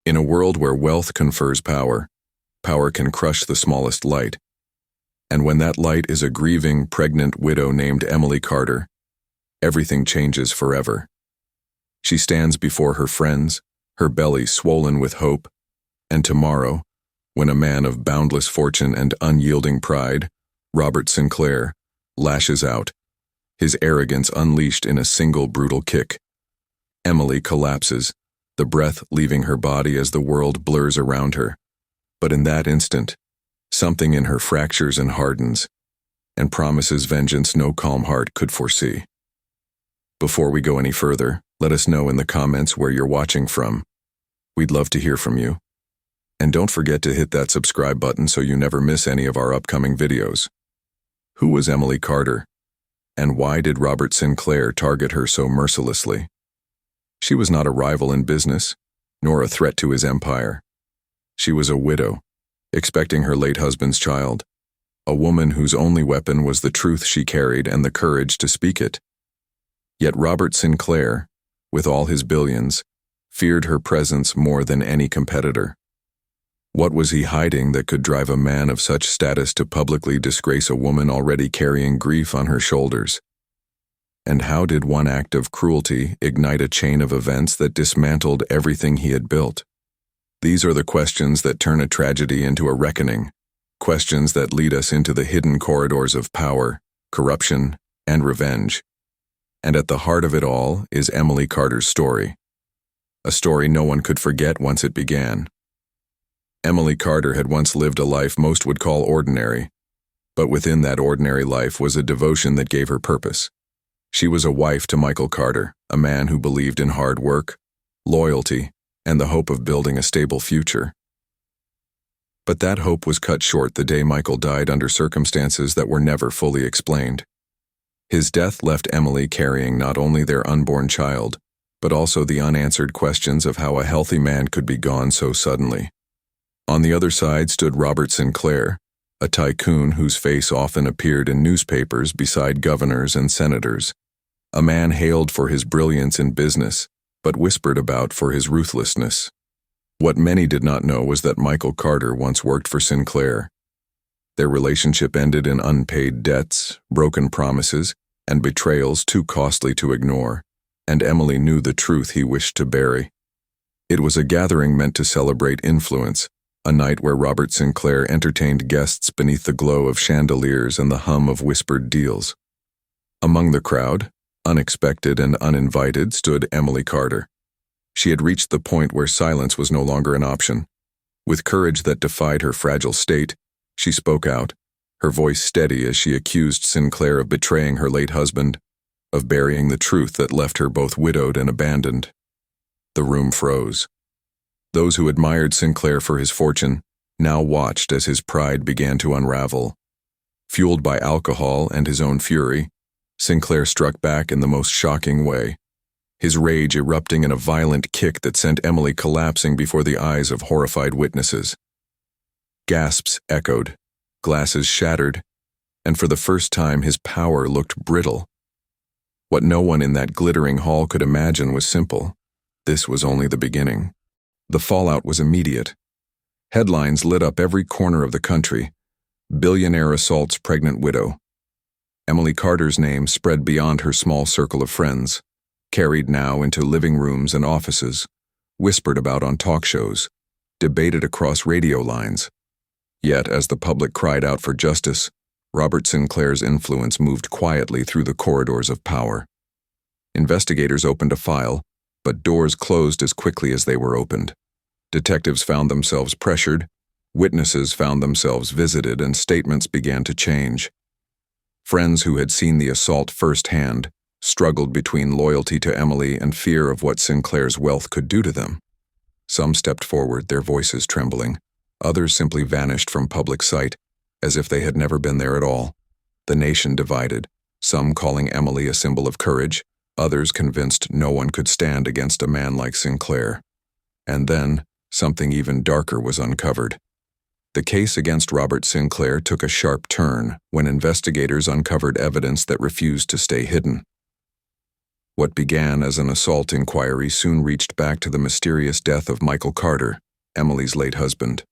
In a world where wealth confers power, power can crush the smallest light. And when that light is a grieving, pregnant widow named Emily Carter, everything changes forever. She stands before her friends, her belly swollen with hope, and tomorrow, when a man of boundless fortune and unyielding pride, Robert Sinclair, lashes out, his arrogance unleashed in a single brutal kick, Emily collapses, the breath leaving her body as the world blurs around her. But in that instant, something in her fractures and hardens, and promises vengeance no calm heart could foresee. Before we go any further, let us know in the comments where you're watching from. We'd love to hear from you. And don't forget to hit that subscribe button so you never miss any of our upcoming videos. Who was Emily Carter? And why did Robert Sinclair target her so mercilessly? She was not a rival in business, nor a threat to his empire. She was a widow, expecting her late husband's child, a woman whose only weapon was the truth she carried and the courage to speak it. Yet Robert Sinclair, with all his billions, feared her presence more than any competitor. What was he hiding that could drive a man of such status to publicly disgrace a woman already carrying grief on her shoulders? And how did one act of cruelty ignite a chain of events that dismantled everything he had built? These are the questions that turn a tragedy into a reckoning, questions that lead us into the hidden corridors of power, corruption, and revenge. And at the heart of it all is Emily Carter's story. A story no one could forget once it began. Emily Carter had once lived a life most would call ordinary, but within that ordinary life was a devotion that gave her purpose. She was a wife to Michael Carter, a man who believed in hard work, loyalty, and the hope of building a stable future. But that hope was cut short the day Michael died under circumstances that were never fully explained. His death left Emily carrying not only their unborn child, but also the unanswered questions of how a healthy man could be gone so suddenly. On the other side stood Robert Sinclair, a tycoon whose face often appeared in newspapers beside governors and senators, a man hailed for his brilliance in business, but whispered about for his ruthlessness. What many did not know was that Michael Carter once worked for Sinclair. Their relationship ended in unpaid debts, broken promises, and betrayals too costly to ignore, and Emily knew the truth he wished to bury. It was a gathering meant to celebrate influence, a night where Robert Sinclair entertained guests beneath the glow of chandeliers and the hum of whispered deals. Among the crowd, unexpected and uninvited, stood Emily Carter. She had reached the point where silence was no longer an option. With courage that defied her fragile state, she spoke out, her voice steady as she accused Sinclair of betraying her late husband, of burying the truth that left her both widowed and abandoned. The room froze. Those who admired Sinclair for his fortune now watched as his pride began to unravel. Fueled by alcohol and his own fury, Sinclair struck back in the most shocking way, his rage erupting in a violent kick that sent Emily collapsing before the eyes of horrified witnesses. Gasps echoed, glasses shattered, and for the first time his power looked brittle. What no one in that glittering hall could imagine was simple. This was only the beginning. The fallout was immediate. Headlines lit up every corner of the country. Billionaire assaults pregnant widow. Emily Carter's name spread beyond her small circle of friends, carried now into living rooms and offices, whispered about on talk shows, debated across radio lines. Yet, as the public cried out for justice, Robert Sinclair's influence moved quietly through the corridors of power. Investigators opened a file, but doors closed as quickly as they were opened. Detectives found themselves pressured, witnesses found themselves visited, and statements began to change. Friends who had seen the assault firsthand struggled between loyalty to Emily and fear of what Sinclair's wealth could do to them. Some stepped forward, their voices trembling. Others simply vanished from public sight, as if they had never been there at all. The nation divided, some calling Emily a symbol of courage, others convinced no one could stand against a man like Sinclair. And then, something even darker was uncovered. The case against Robert Sinclair took a sharp turn when investigators uncovered evidence that refused to stay hidden. What began as an assault inquiry soon reached back to the mysterious death of Michael Carter, Emily's late husband.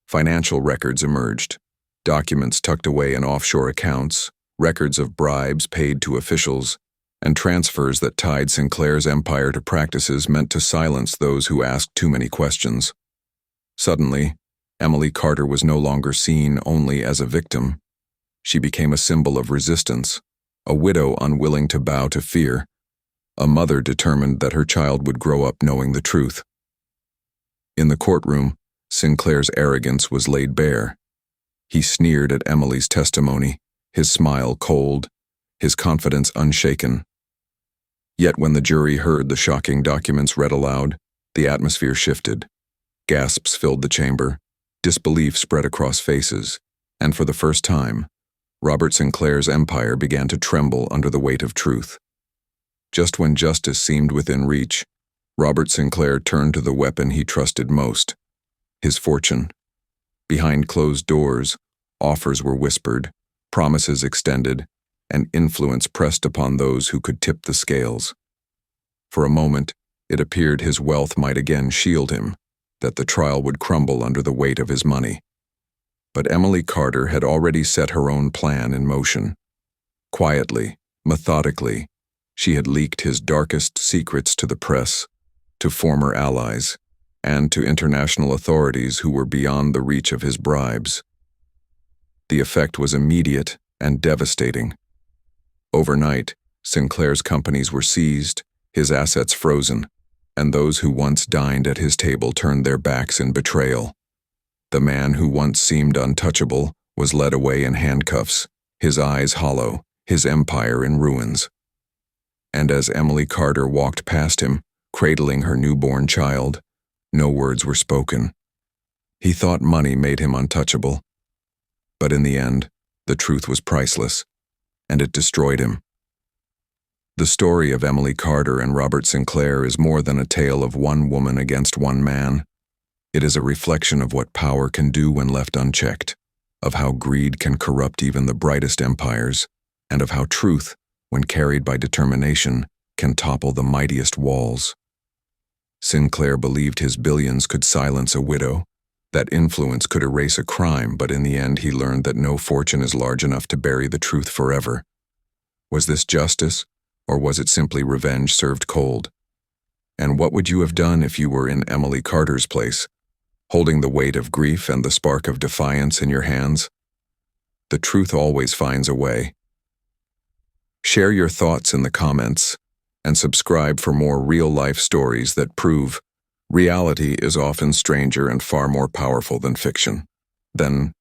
Financial records emerged, documents tucked away in offshore accounts, records of bribes paid to officials, and transfers that tied Sinclair's empire to practices meant to silence those who asked too many questions. Suddenly, Emily Carter was no longer seen only as a victim. She became a symbol of resistance, a widow unwilling to bow to fear, a mother determined that her child would grow up knowing the truth. In the courtroom, Sinclair's arrogance was laid bare. He sneered at Emily's testimony, his smile cold, his confidence unshaken. Yet when the jury heard the shocking documents read aloud, the atmosphere shifted. Gasps filled the chamber, disbelief spread across faces, and for the first time, Robert Sinclair's empire began to tremble under the weight of truth. Just when justice seemed within reach, Robert Sinclair turned to the weapon he trusted most, his fortune. Behind closed doors, offers were whispered, promises extended, and influence pressed upon those who could tip the scales. For a moment, it appeared his wealth might again shield him, that the trial would crumble under the weight of his money. But Emily Carter had already set her own plan in motion. Quietly, methodically, she had leaked his darkest secrets to the press, to former allies, and to international authorities who were beyond the reach of his bribes. The effect was immediate and devastating. Overnight, Sinclair's companies were seized, his assets frozen, and those who once dined at his table turned their backs in betrayal. The man who once seemed untouchable was led away in handcuffs, his eyes hollow, his empire in ruins. And as Emily Carter walked past him, cradling her newborn child, no words were spoken. He thought money made him untouchable. But in the end, the truth was priceless, and it destroyed him. The story of Emily Carter and Robert Sinclair is more than a tale of one woman against one man. It is a reflection of what power can do when left unchecked, of how greed can corrupt even the brightest empires, and of how truth, when carried by determination, can topple the mightiest walls. Sinclair believed his billions could silence a widow, that influence could erase a crime, but in the end he learned that no fortune is large enough to bury the truth forever. Was this justice, or was it simply revenge served cold? And what would you have done if you were in Emily Carter's place, holding the weight of grief and the spark of defiance in your hands? The truth always finds a way. Share your thoughts in the comments, and subscribe for more real-life stories that prove reality is often stranger and far more powerful than fiction. Then